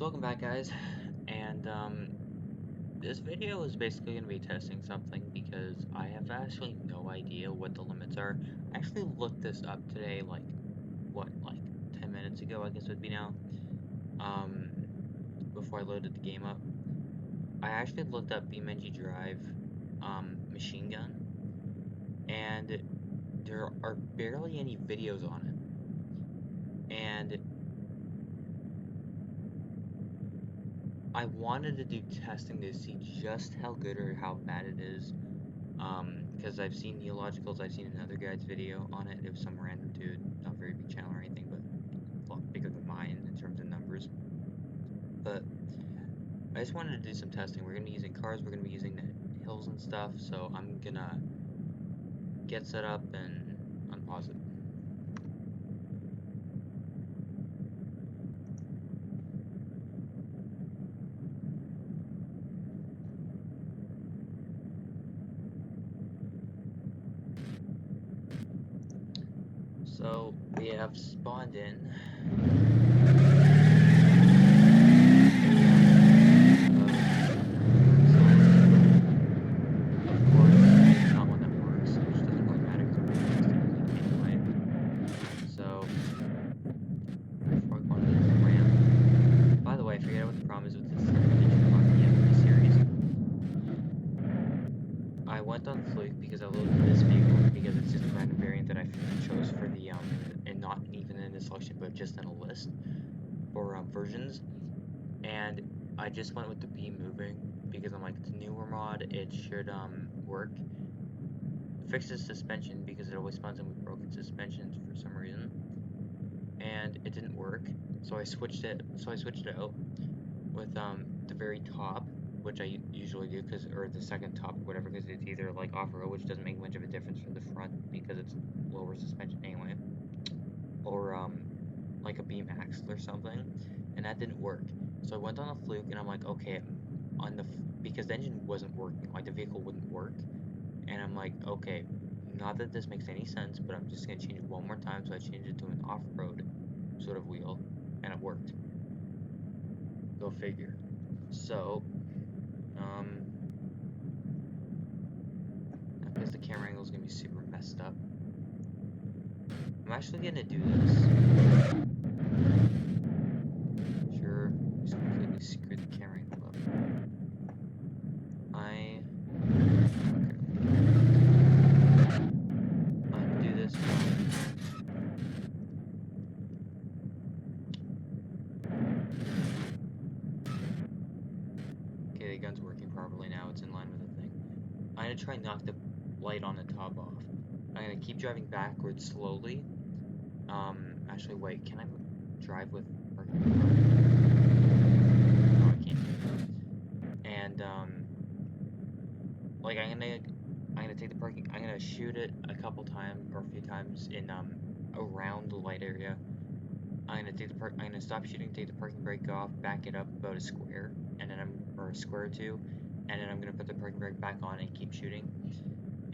So welcome back, guys, and this video is basically going to be testing something because I have actually no idea what the limits are. I actually looked this up today, like 10 minutes ago, I guess it would be now, um, before I loaded the game up. I actually looked up BeamNG Drive, machine gun, and there are barely any videos on it, and I wanted to do testing to see just how good or how bad it is. Because I've seen Neologicals, I've seen another guy's video on it. It was some random dude, not very big channel or anything, but a lot bigger than mine in terms of numbers. But I just wanted to do some testing. We're gonna be using cars, we're gonna be using the hills and stuff, so I'm gonna get set up and unpause it. So we have spawned in. I went on Fluke because I loaded this vehicle because it's just a random variant that I chose for the and not even in the selection but just in a list for versions, and I just went with the Beam moving because I'm like, it's a newer mod, it should work. Fixes suspension because it always spawns in with broken suspensions for some reason, and it didn't work, so I switched it out with the very top, which I usually do, or the second top or whatever, because it's either like off-road, which doesn't make much of a difference for the front because it's lower suspension anyway, or like a Beam Axle or something, and that didn't work. So I went on a Fluke, and I'm like, okay, because the engine wasn't working, like the vehicle wouldn't work, and I'm like, okay, not that this makes any sense, but I'm just gonna change it one more time. So I changed it to an off-road sort of wheel, and it worked. Go figure. So, um, because the camera angle is gonna be super messed up, I'm actually gonna do this. Sure, just completely screw the camera angle up. I'm gonna do this. Okay, the gun's working properly now. It's in line with the thing. I'm gonna try and knock the light on the top off. I'm gonna keep driving backwards slowly. Actually, wait. Can I drive with parking? No, I can't. And like I'm gonna take the parking. I'm gonna shoot it a couple times or a few times in around the light area. I'm gonna stop shooting, take the parking brake off, back it up about a square, and then or a square or two, and then I'm gonna put the parking brake back on and keep shooting.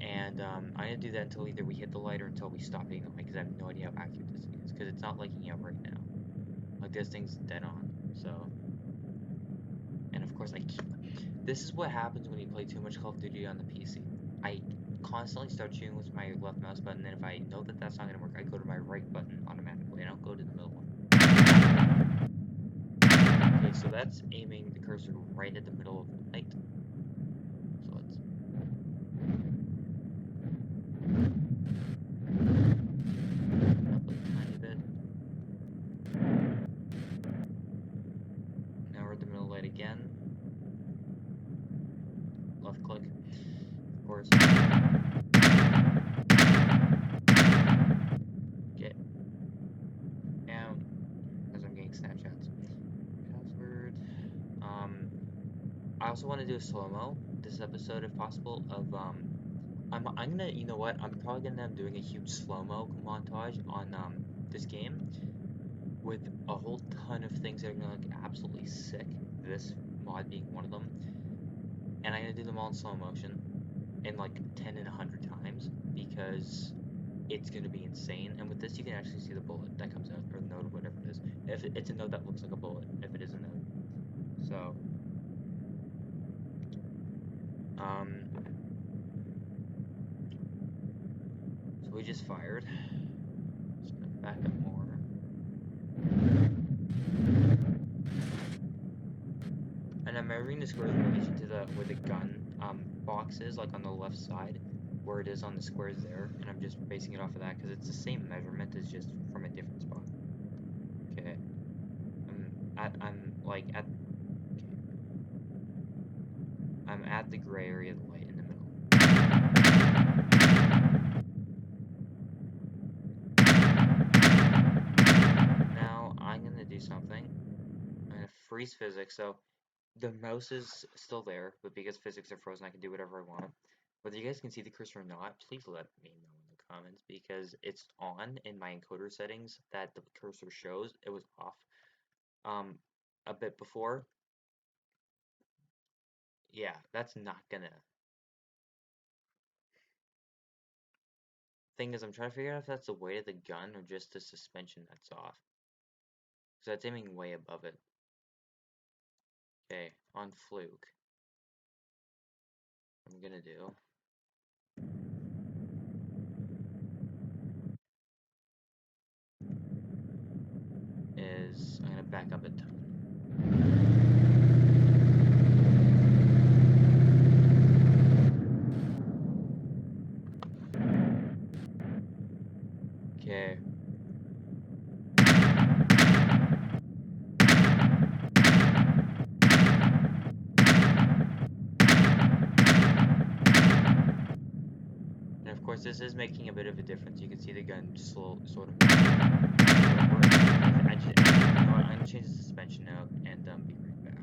And I'm gonna do that until either we hit the light or until we stop hitting the light, because I have no idea how accurate this thing is, because it's not lighting out right now. Like, this thing's dead on. So, and of course this is what happens when you play too much Call of Duty on the PC. I constantly start shooting with my left mouse button, and if I know that that's not gonna work, I go to my right button automatically. I don't go to the middle one. Okay, so that's aiming the cursor right at the middle of the light. So let's up a tiny bit. Now we're at the middle of the light again. Left click, of course. Get down, because I'm getting snapshots. Password. I also want to do a slow-mo this episode if possible of I'm gonna, you know what, I'm probably gonna end up doing a huge slow-mo montage on this game with a whole ton of things that are gonna look absolutely sick, this mod being one of them, and I'm gonna do them all in slow motion in like 10 and 100 times because it's gonna be insane. And with this you can actually see the bullet that comes out, or the node, or whatever it is. If it's a node that looks like a bullet, if it is a node. So, um, so we just fired. Just gonna back up more. And I'm measuring the squares in relation to the where the gun box is, like on the left side, where it is on the squares there, and I'm just basing it off of that because it's the same measurement, it's just from a different spot. Okay. I'm like at okay. I'm at the gray area of the light in the middle. Now I'm gonna do something. I'm gonna freeze physics. So the mouse is still there, but because physics are frozen, I can do whatever I want. Whether you guys can see the cursor or not, please let me know in the comments because it's on in my encoder settings that the cursor shows. It was off a bit before. Yeah, that's not gonna. Thing is, I'm trying to figure out if that's the weight of the gun or just the suspension that's off. So that's aiming way above it. Okay, on fluke. What I'm gonna do is I'm gonna back up a ton. Okay. And of course, this is making a bit of a difference. You can see the gun slow, sort of. You know what? I'm gonna change the suspension out and be right back.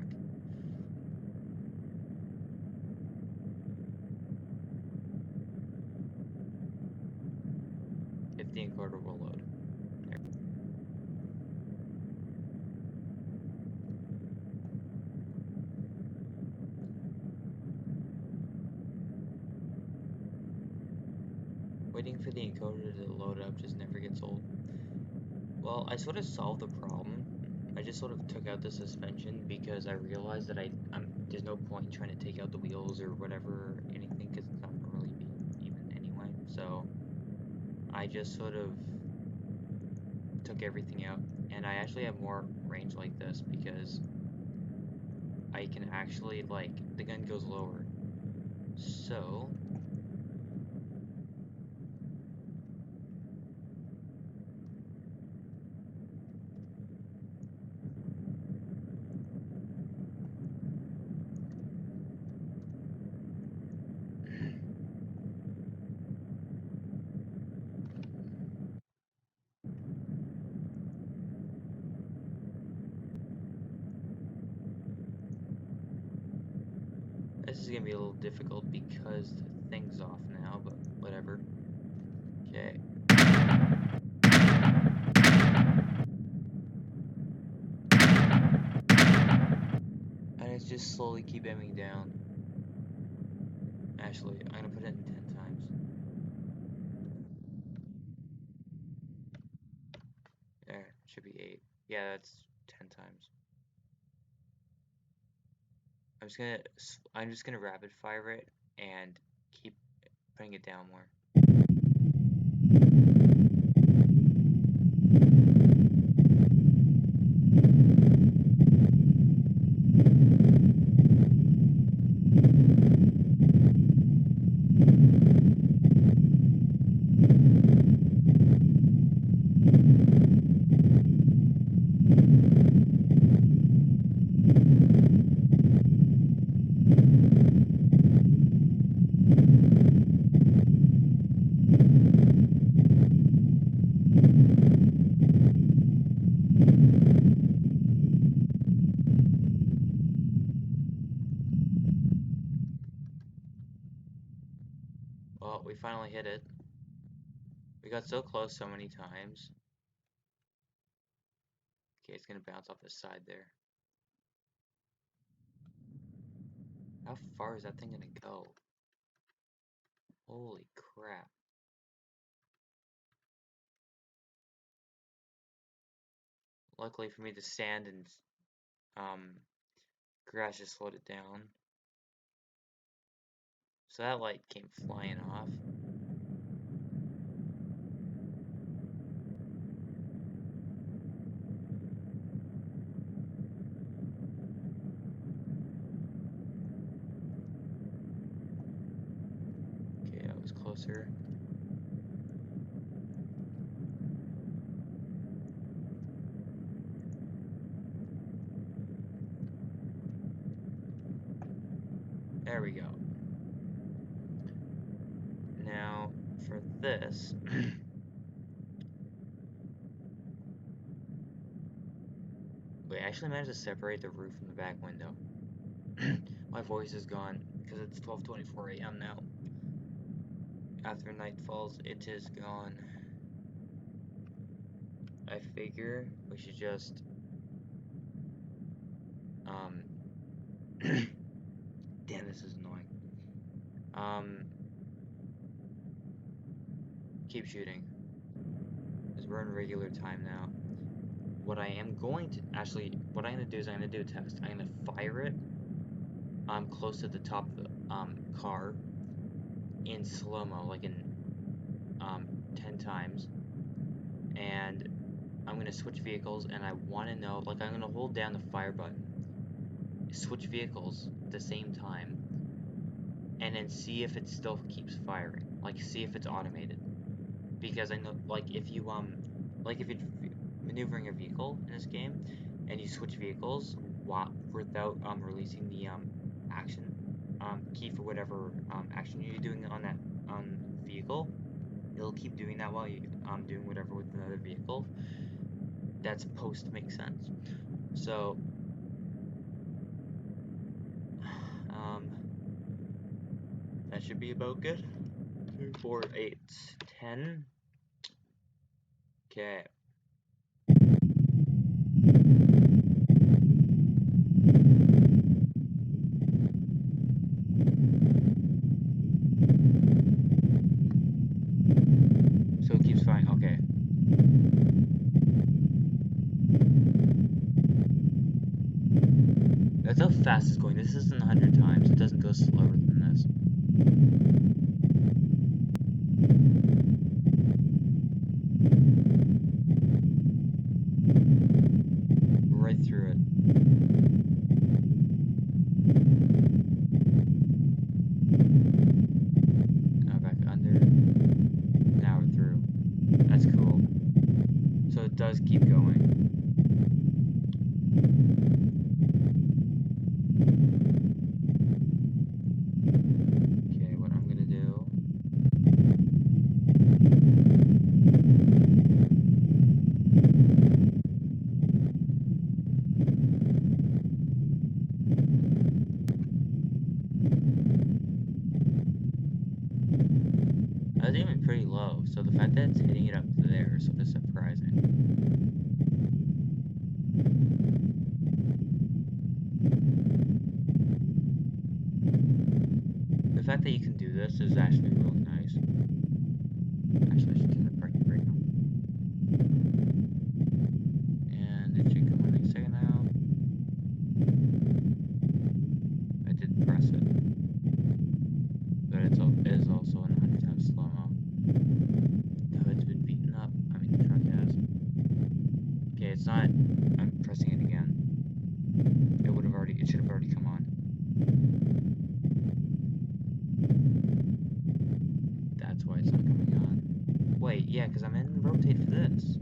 If the encoder will load. There. Waiting for the encoder to load up just never gets old. Well, I sort of solved the problem. I just sort of took out the suspension because I realized that there's no point in trying to take out the wheels or whatever anything because it's not gonna really be even anyway. So I just sort of took everything out, and I actually have more range like this because I can actually like the gun goes lower. So this is gonna be a little difficult because the thing's off now, but whatever. Okay. And it's just slowly keep aiming down. Actually, I'm gonna put it in 10 times. There, should be 8. Yeah, that's 10 times. I'm just gonna rapid fire it and keep putting it down more. Well, we finally hit it. We got so close so many times. Okay, it's gonna bounce off the side there. How far is that thing gonna go? Holy crap. Luckily for me, the sand and um Crash just slowed it down. So that light came flying off. Okay, that was closer. There we go. Now, for this, wait, I actually managed to separate the roof from the back window. My voice is gone because it's 12:24 a.m. now. After night falls, it is gone. I figure we should just, damn, this is annoying. Keep shooting. Because we're in regular time now. What I am going to, actually, what I'm going to do is I'm going to do a test. I'm going to fire it, close to the top of the, car in slow-mo, like in, 10 times. And I'm going to switch vehicles, and I want to know, like, I'm going to hold down the fire button, switch vehicles at the same time, and then see if it still keeps firing. Like, see if it's automated. Because I know, like, if you're maneuvering a vehicle in this game, and you switch vehicles without releasing the action key for whatever action you're doing on that vehicle, it'll keep doing that while you doing whatever with another vehicle. That's supposed to make sense. So that should be about good. 3, 4, 8, 10. Okay. So it keeps firing. Okay. That's how fast it's going. This isn't 100 times. It doesn't go slower than this. Right through it. Now back under. Now we're through. That's cool. So it does keep going. Okay, what I'm gonna do. That's even pretty low, so the fact that it's hitting it up there is sort of surprising. The fact that you can do this is actually really nice. Actually, I should turn the parking brake on. And it should come on any second now. I did press it. But it is also in 100 times slow-mo. The hood's been beaten up. I mean, the truck has. Okay, it's not. I'm pressing it again. It should have already come on. That's why it's not coming on. Wait, yeah, because I'm in rotate for this.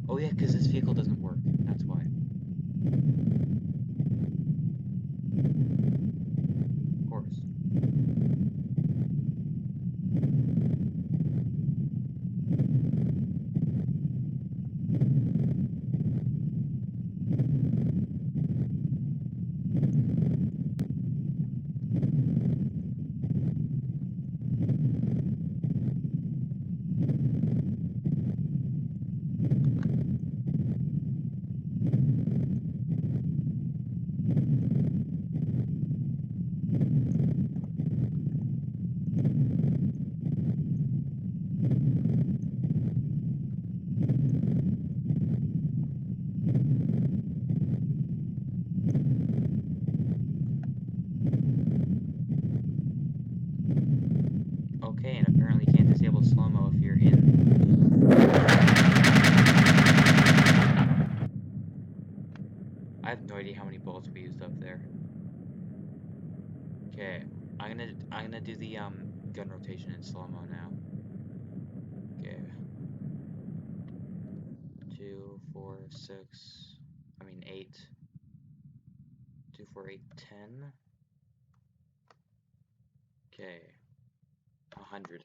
Oh yeah, because this vehicle doesn't work. That's why. Of course. slow-mo if you're in. I have no idea how many bullets we used up there. Okay, I'm gonna do the gun rotation in slow-mo now. Okay. 2, 4, 6. I mean 8. 2, 4, 8, 10. Okay. 100.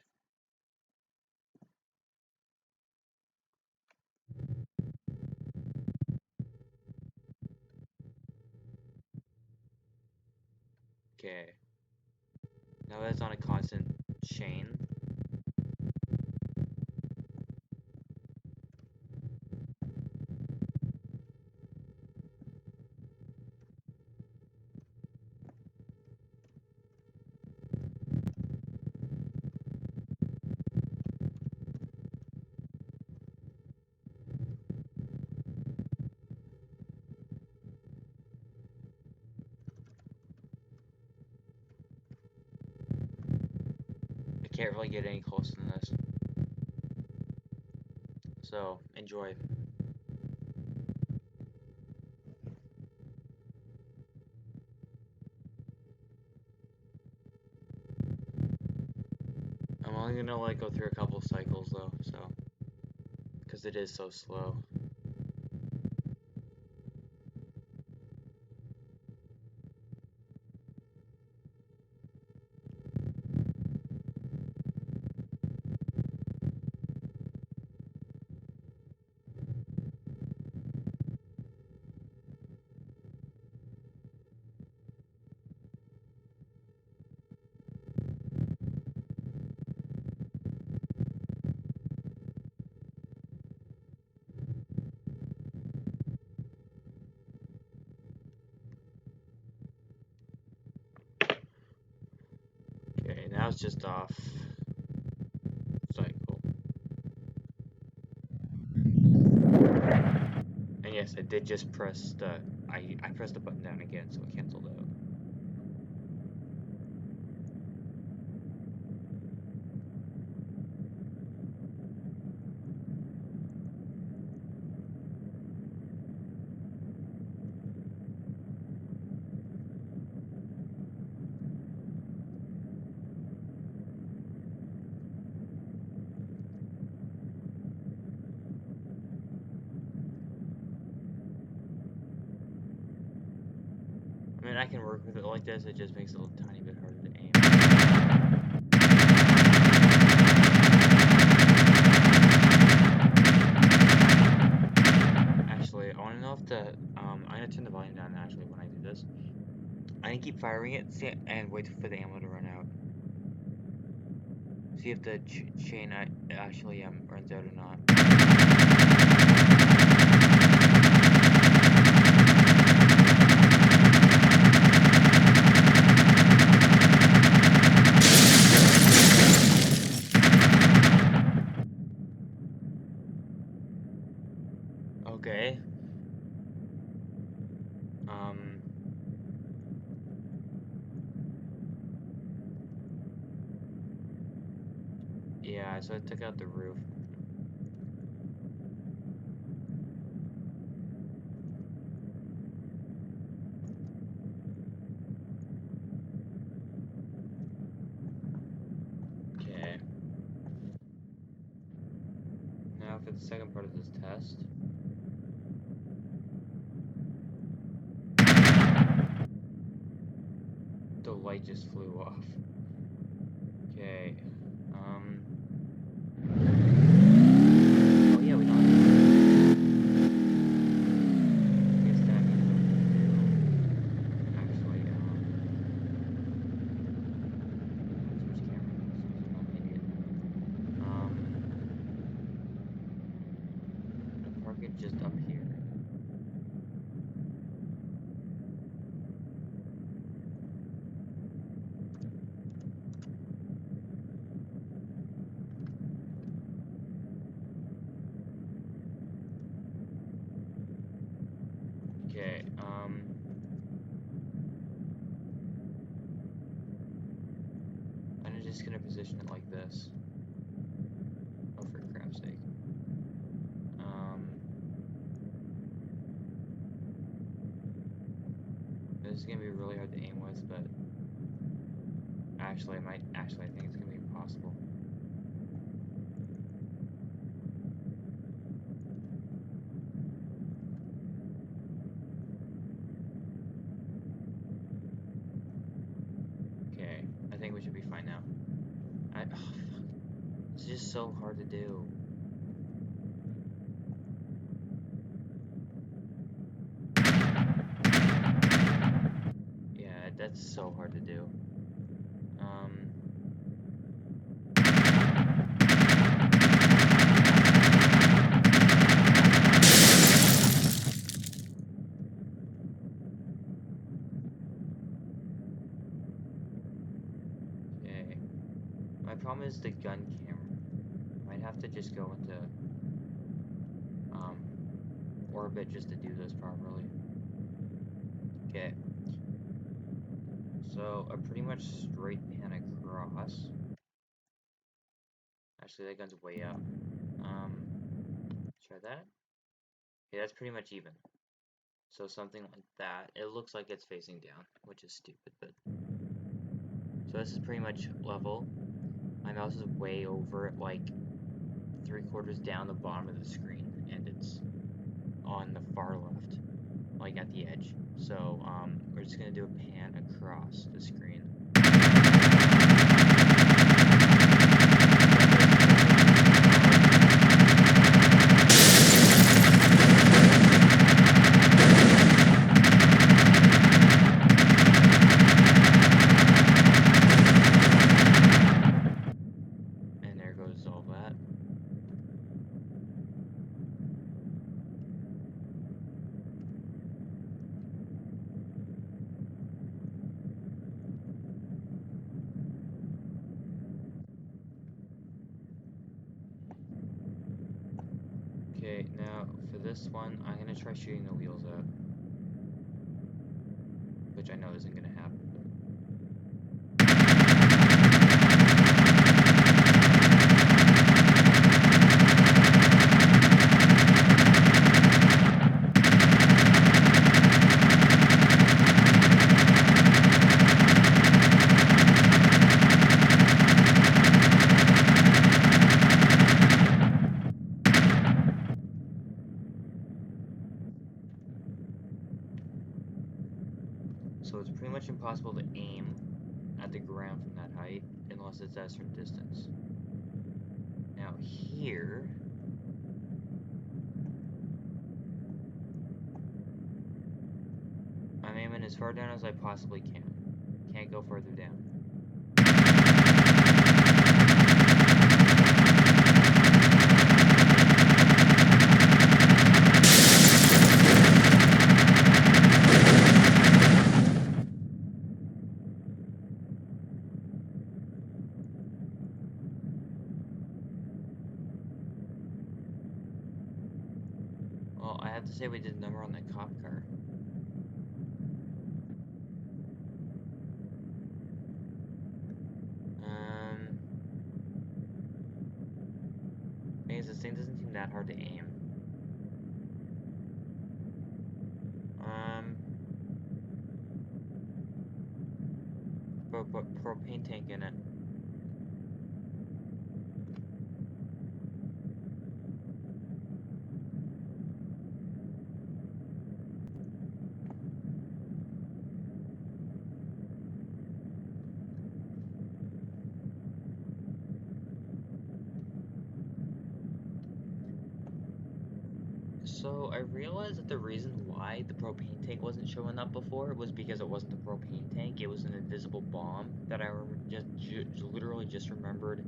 Okay. Now that's on a constant chain. I can't really get any closer than this. So, enjoy. I'm only gonna like go through a couple cycles though, so because it is so slow. Okay, now it's just off cycle. And yes, I did just press the I pressed the button down again, so it canceled out. I mean, I can work with it like this, it just makes it a tiny bit harder to aim. Actually, I want to know if I'm gonna turn the volume down actually when I do this. I can keep firing it and wait for the ammo to run out. See if the chain actually runs out or not. Okay. Yeah, so I took out the roof. Okay. Now for the second part of this test. The light just flew off. Okay. Oh yeah, we don't. I guess that means what we can do. Actually, switch camera so I'm an idiot. I'm gonna park it just up here. Okay, I'm just gonna position it like this. this is gonna be really hard to aim with, but actually, I think it's gonna be impossible. Okay, I think we should be fine now. Oh, fuck. It's just so hard to do. Yeah, that's so hard to do. Okay. My problem is the gun camera. Might have to just go into orbit just to do this properly. Okay. So a pretty much straight pan across. Actually, that gun's way up. Try that. Okay, that's pretty much even. So something like that. It looks like it's facing down, which is stupid, but so this is pretty much level. My mouse is way over, like 3/4 down the bottom of the screen, and it's on the far left, like at the edge. So we're just gonna do a pan across the screen. And there goes all that. Okay, now for this one, I'm gonna try shooting the wheels out. Which I know isn't gonna happen, but so it's pretty much impossible to aim at the ground from that height unless it's at a certain distance. Now here, I'm aiming as far down as I possibly can. Can't go further down. Well, I have to say we did a number on the cop car. Because this thing doesn't seem that hard to aim. Put propane tank in it. So I realized that the reason why the propane tank wasn't showing up before was because it wasn't the propane tank. It was an invisible bomb that I literally just remembered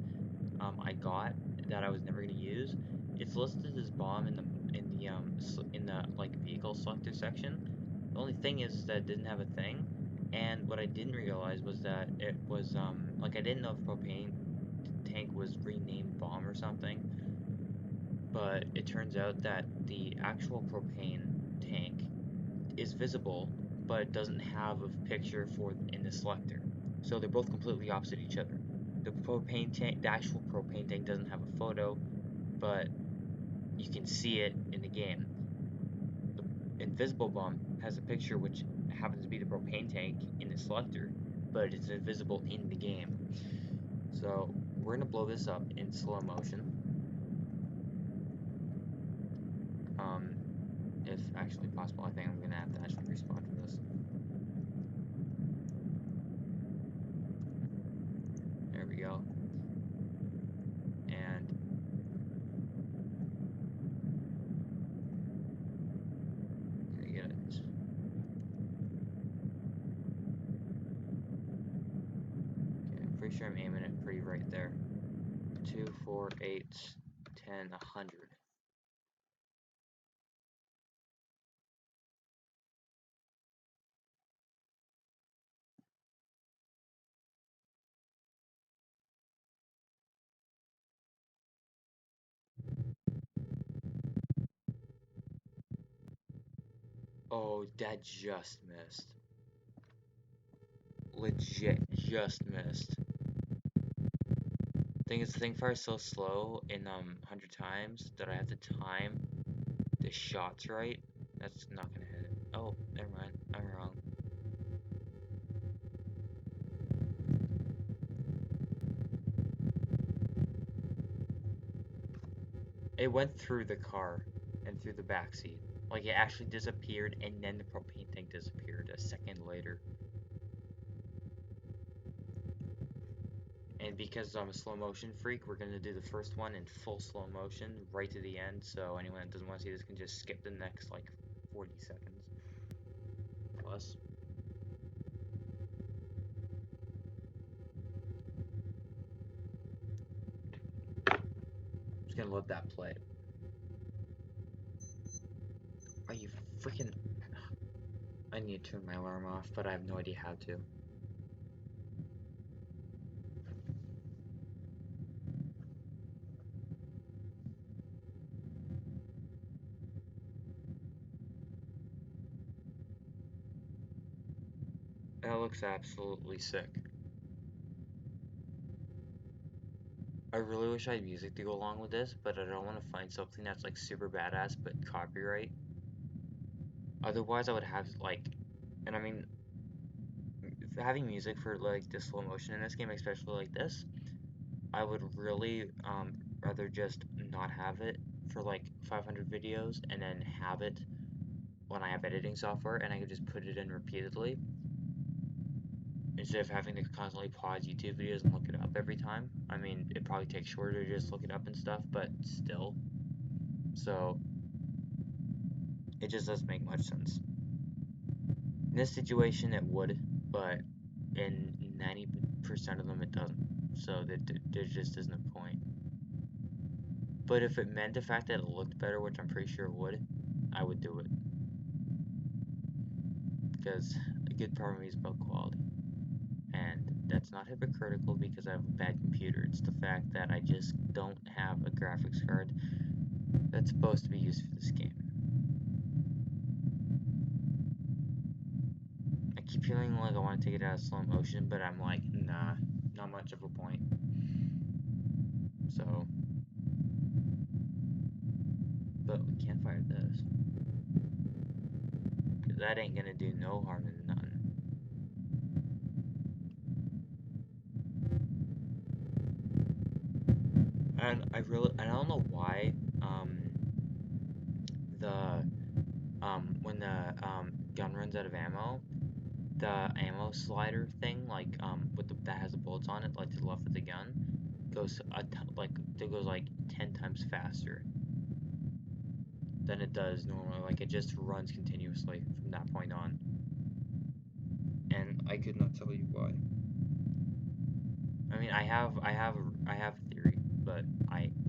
I got that I was never gonna use. It's listed as bomb in the like vehicle selector section. The only thing is that it didn't have a thing, and what I didn't realize was that it was like I didn't know if propane tank was renamed bomb or something, but it turns out that the actual propane tank is visible, but it doesn't have a picture for in the selector. So they're both completely opposite each other. The actual propane tank doesn't have a photo, but you can see it in the game. The invisible bomb has a picture which happens to be the propane tank in the selector, but it's invisible in the game. So we're gonna blow this up in slow motion. If actually possible, I think I'm gonna have to actually respawn for this. There we go. And gonna get it. Okay, I'm pretty sure I'm aiming it pretty right there. 2, 4, 8, 10, 100. Oh, that just missed. Legit, just missed. Thing is, the thing fires so slow in 100 times that I have to time the shots right. That's not gonna hit it. Oh, never mind. I'm wrong. It went through the car and through the back seat. Like it actually disappeared, and then the propane tank disappeared a second later. And because I'm a slow motion freak, we're gonna do the first one in full slow motion right to the end. So anyone that doesn't want to see this can just skip the next like 40 seconds plus. I'm just gonna let that play. Are you freaking? I need to turn my alarm off, but I have no idea how to. That looks absolutely sick. I really wish I had music to go along with this, but I don't want to find something that's like super badass but copyright. Otherwise, I would have like, and I mean, having music for like the slow motion in this game, especially like this, I would really rather just not have it for like 500 videos and then have it when I have editing software and I could just put it in repeatedly instead of having to constantly pause YouTube videos and look it up every time. I mean, it probably takes shorter to just look it up and stuff, but still. So, it just doesn't make much sense. In this situation, it would, but in 90% of them, it doesn't. So, there just isn't a point. But if it meant the fact that it looked better, which I'm pretty sure it would, I would do it. Because a good part of me is build quality. And that's not hypocritical because I have a bad computer. It's the fact that I just don't have a graphics card that's supposed to be used for this game. I keep feeling like I want to take it out of slow motion, but I'm like, nah, not much of a point. So, but we can't fire this. That ain't gonna do no harm to none. And I don't know why, the, when the, gun runs out of ammo, the ammo slider thing, like, with that has the bullets on it, like to the left of the gun, goes, it goes like 10 times faster than it does normally. Like, it just runs continuously from that point on. And I could not tell you why. I mean, I have theory,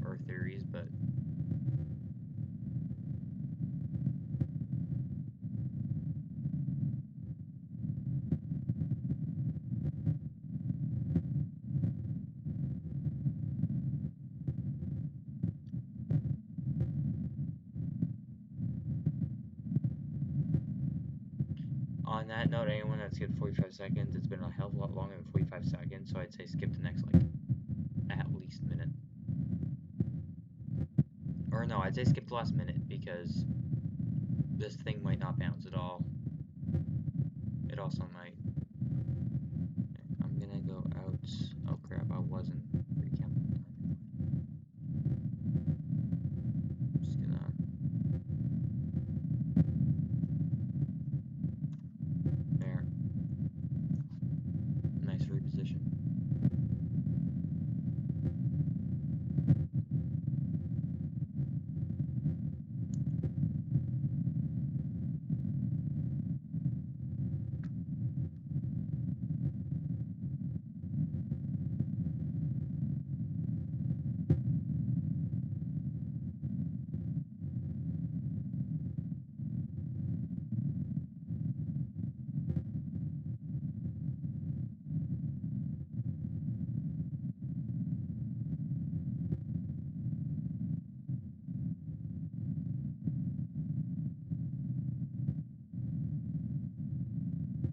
or theories, but on that note, anyone that skipped 45 seconds, it's been a hell of a lot longer than 45 seconds, so I'd say skip the next, like, at least minute. Or no, I'd say skip the last minute, because this thing might not bounce at all. It also might. I'm gonna go out. Oh crap, I wasn't free count. I'm just gonna. There. Nice reposition.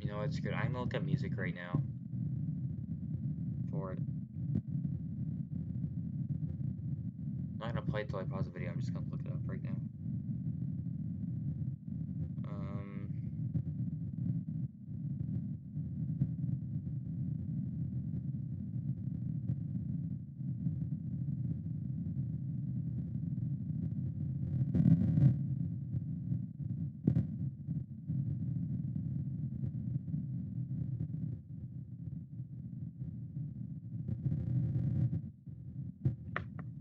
You know what's good? I'm gonna look at music right now for it. I'm not gonna play it till I pause the video. I'm just gonna look it up right now.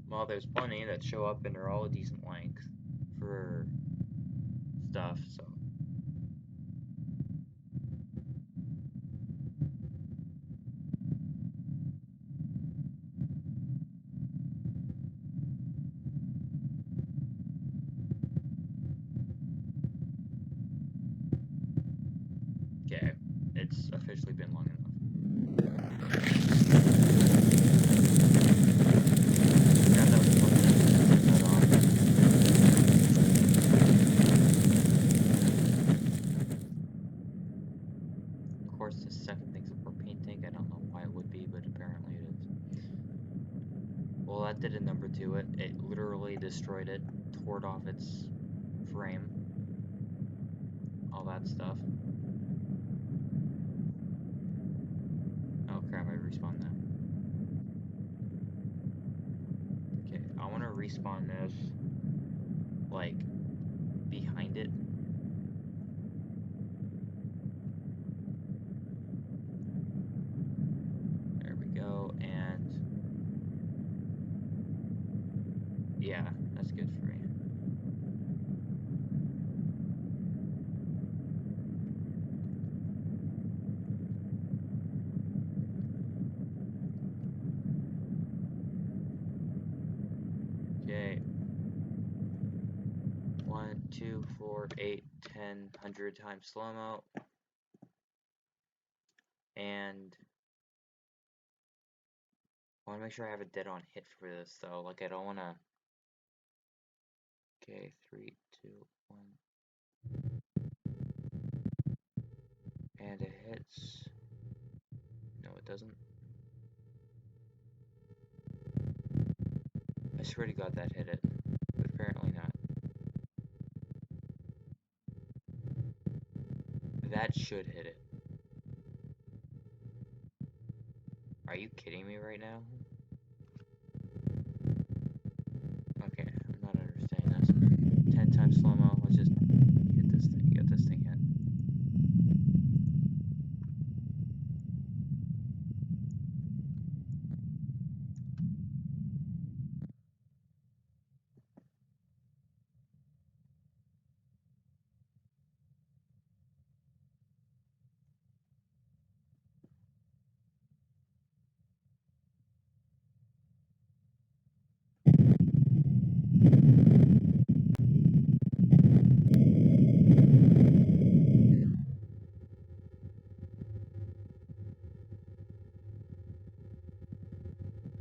Well, there's plenty that show up and are all a decent length for stuff, so. Okay, it's officially been long enough. Yeah, that was fun. Turn that on. Of course, the second thing's a propane tank. I don't know why it would be, but apparently it is. Well, that did a number to it. It literally destroyed it, tore it off its frame, all that stuff. Oh crap, I respawned that. Okay, I want to respawn this, like, behind it. There we go, and yeah, that's good for me. Okay. 1, 2, 4, 8, 10, 100 times slow-mo. And I want to make sure I have a dead-on hit for this, though. Like, I don't want to... Okay, 3, 2, 1. And it hits... No, it doesn't. I swear to God that hit it, but apparently not. That should hit it. Are you kidding me right now? Okay, I'm not understanding this. 10 times slow-mo, let's just hit this thing, get this thing hit.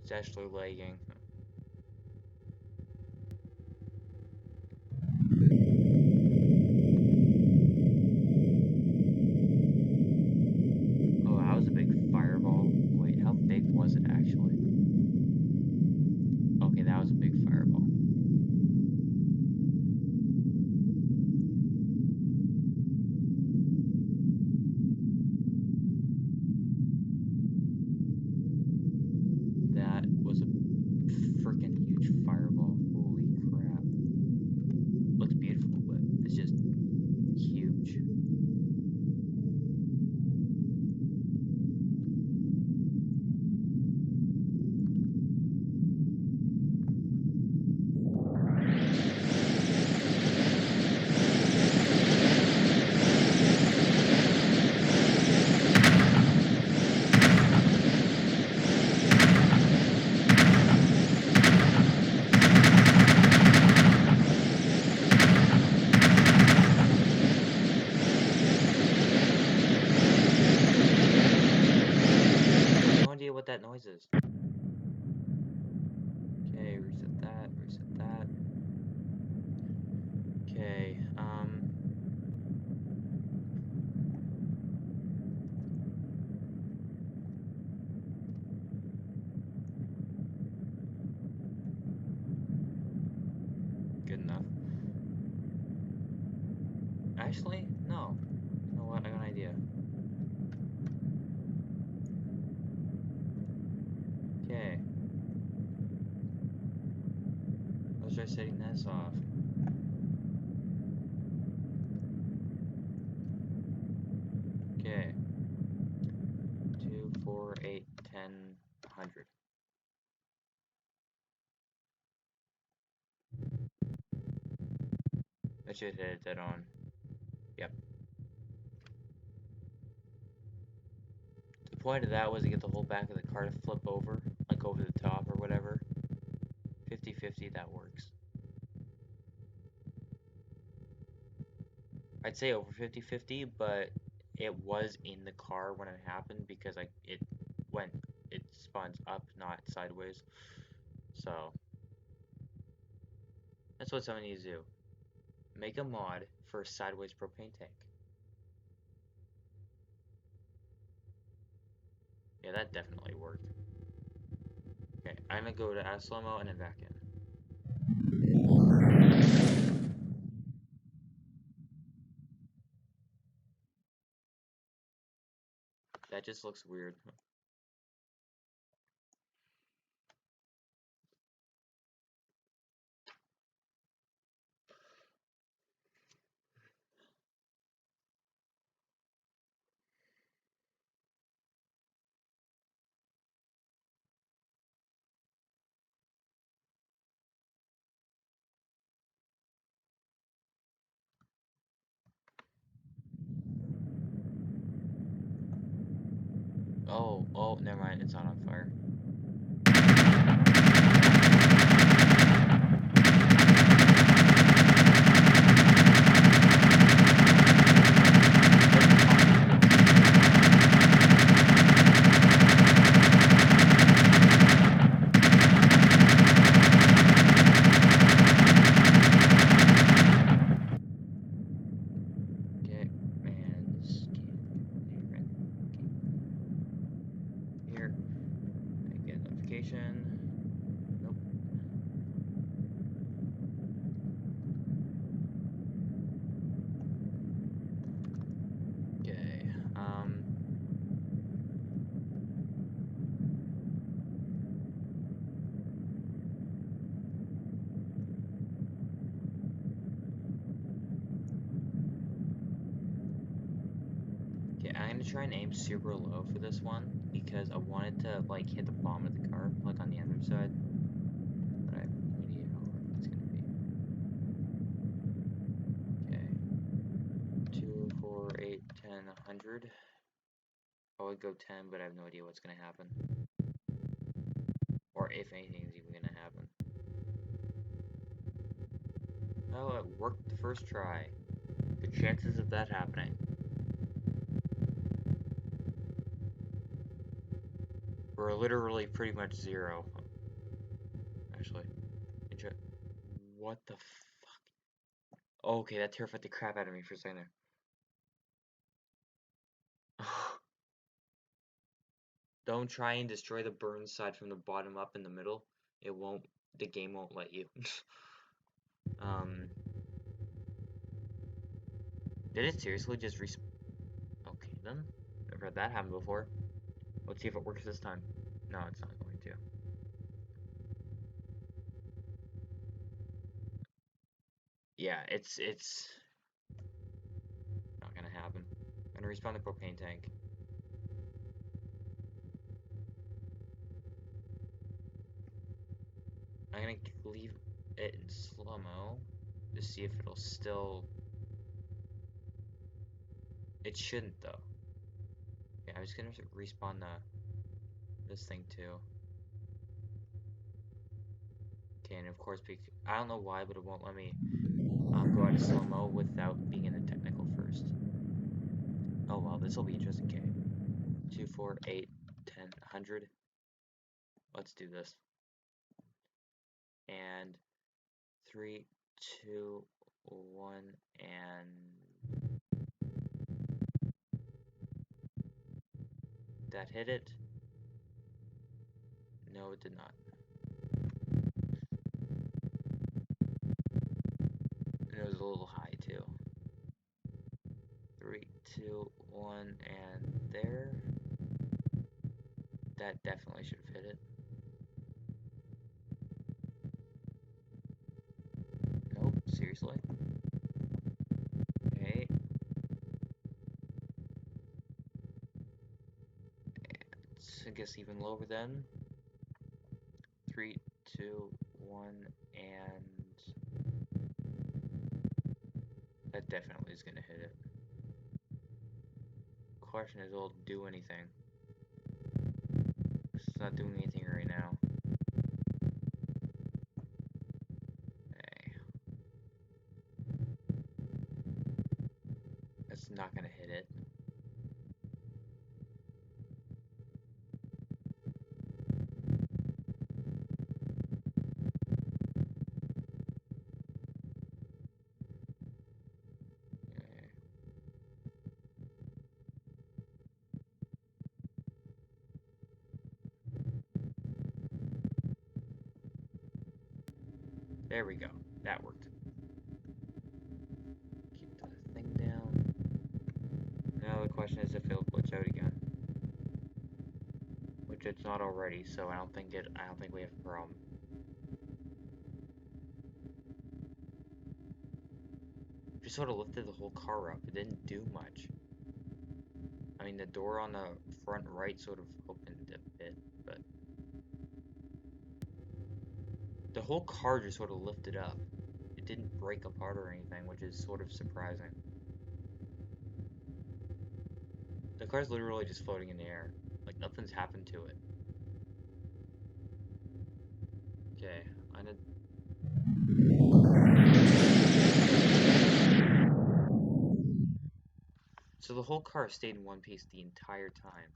It's actually lagging. Oh, that was a big fireball. Wait, how big was it actually? Okay, that was a big fireball. noise is. Okay, reset that, reset that. Okay, good enough. Actually, no. You know what? I got an idea. Okay. Let's try setting this off. Okay. 2, 4, 8, 10, 100. That should hit it dead on. Yep. The point of that was to get the whole back of the car to flip over, like over the top or whatever. 50-50, that works. I'd say over 50-50, but it was in the car when it happened because it spawns up, not sideways. So that's what someone needs to do. Make a mod for a sideways propane tank. Yeah, that definitely worked. Okay, I'm gonna go to add slow-mo and then back in. That just looks weird. Oh, never mind, it's not on fire. Okay, and scan. Here, I get a notification. Nope. Okay, okay, I'm gonna try and aim super low for this one because I wanted to like hit the bottom of the car, like on the underside. But I have no idea how hard that's gonna be. Okay. 2, 4, 8, 10, 100. I would go 10, but I have no idea what's gonna happen. Or if anything is even gonna happen. Oh, it worked the first try. The chances of that happening were literally pretty much zero. Actually, what the fuck? Okay, that terrified the crap out of me for a second there. Don't try and destroy the burn side from the bottom up in the middle. It won't. The game won't let you. Did it seriously just respawn? Okay then. Never had that happen before. Let's see if it works this time. No, it's not going to. Yeah, it's not gonna happen. I'm gonna respawn the propane tank. I'm gonna leave it in slow-mo to see if it'll still. It shouldn't though. Yeah, I'm just gonna respawn this thing too. Okay, and of course, I don't know why, but it won't let me go out of slow-mo without being in the technical first. Oh well, this will be interesting. Okay, 2, 4, 8, 10, 100. Let's do this. And 3, 2, 1, and that hit it. No, it did not. And it was a little high too. 3, 2, 1, and there. That definitely should have hit it. Nope, seriously. Okay. I guess even lower then. 3, 2, 1, and that definitely is gonna hit it. Question is, will it do anything? It's not doing anything right now. Okay. That's not gonna hit it. Okay. There we go. That worked. Keep the thing down. Now the question is if it'll glitch out again. Which it's not already, so I don't think we have a problem. Just sort of lifted the whole car up. It didn't do much. I mean, the door on the front right sort of opened a bit, but the whole car just sort of lifted up. It didn't break apart or anything, which is sort of surprising. The car's literally just floating in the air. Like, nothing's happened to it. Okay, I'm gonna... So the whole car stayed in one piece the entire time.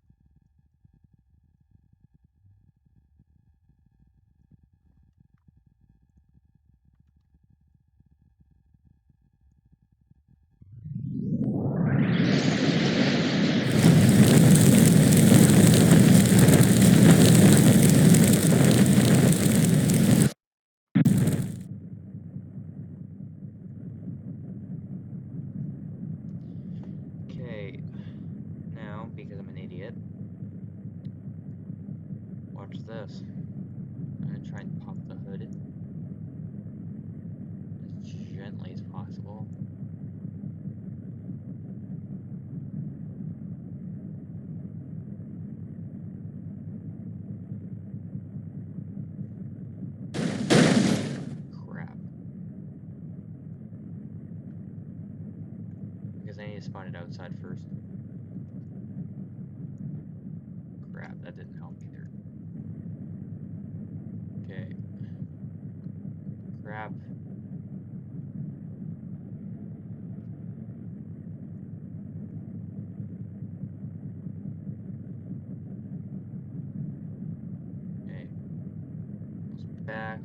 Okay, now, because I'm an idiot, watch this. I'm gonna try and pop the hood as gently as possible. Crap. Because I need to spawn it outside first. Crap, that didn't help either. Okay. Crap. Okay. Goes back.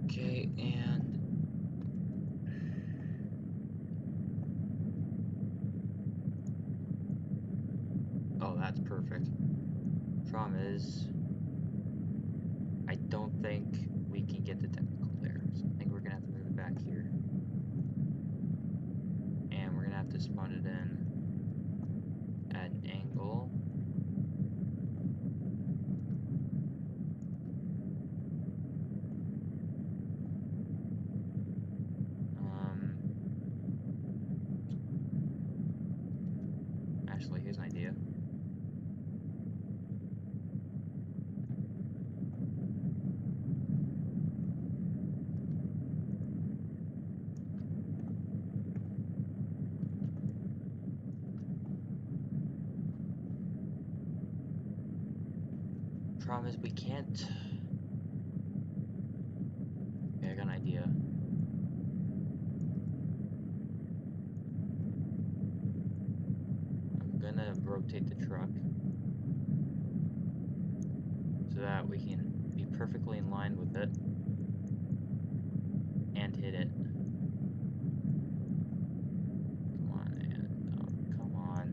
Okay, and... Oh, that's perfect. Problem is... I don't think we can get the technical there, so I think we're gonna have to move it back here. And we're gonna have to spawn it in at an angle. Actually, here's an idea. Problem is we can't... Okay, I rotate the truck so that we can be perfectly in line with it and hit it. Come on, man. Oh, come on.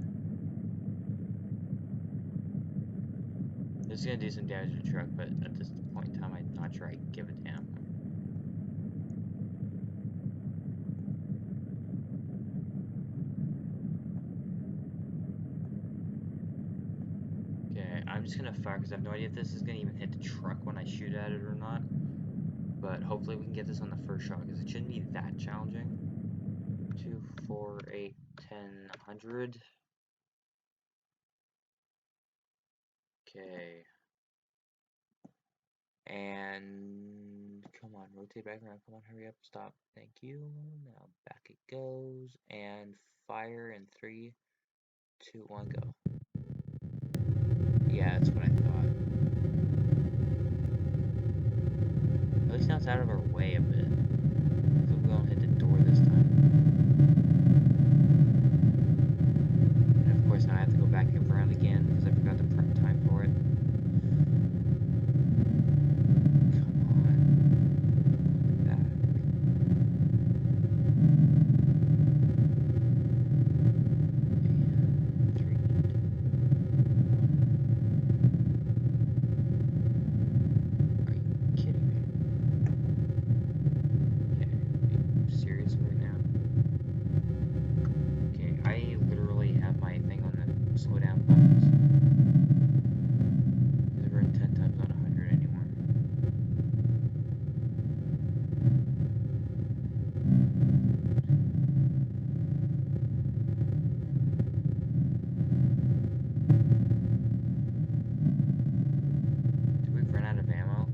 This is gonna do some damage to the truck, but at this point in time, I'm not sure I give a damn. Okay, I'm just gonna fire because I have no idea if this is gonna even hit the truck when I shoot at it or not. But hopefully we can get this on the first shot because it shouldn't be that challenging. 2, 4, 8, 10, 100. Okay. And come on, rotate back around. Come on, hurry up, stop. Thank you. Now back it goes. And fire in 3, 2, 1, go. Yeah, that's what I thought. At least now it's out of our way a bit. Hopefully we won't hit the door this time. And of course now I have to go back around again because I forgot to prep time for it. Come on. Back. And 3, 2, 1. Are you kidding me? Okay, are you serious right now? Okay, I literally have my thing on the slow down buttons. Because we're in 10 times not 100 anymore. Did we run out of ammo?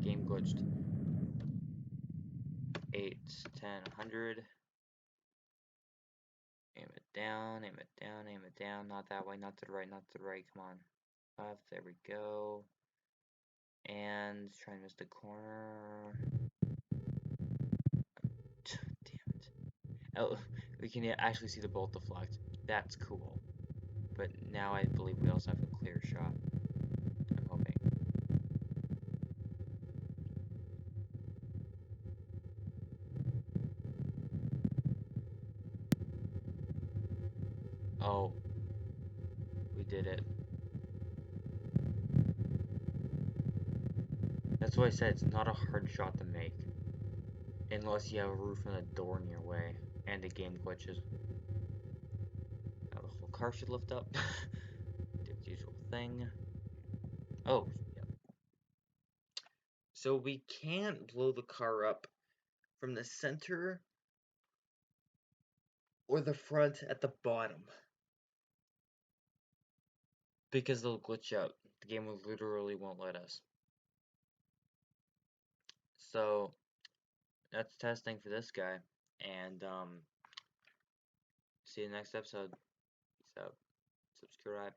Game glitched. 8, 10, 100. Aim it down, aim it down, aim it down. Not that way, not to the right, not to the right. Come on. 5, there we go. And try and miss the corner. Damn it. Oh, we can actually see the bolt deflect. That's cool. But now I believe we also have a clear shot. I'm hoping. Oh. We did it. That's why I said it's not a hard shot to make. Unless you have a roof and a door in your way. And the game glitches. Now the whole car should lift up. Do its usual thing. Oh, yep. So we can't blow the car up from the center or the front at the bottom. Because they'll glitch out. The game literally won't let us. So that's testing for this guy. And see you next episode. Peace out. Subscribe.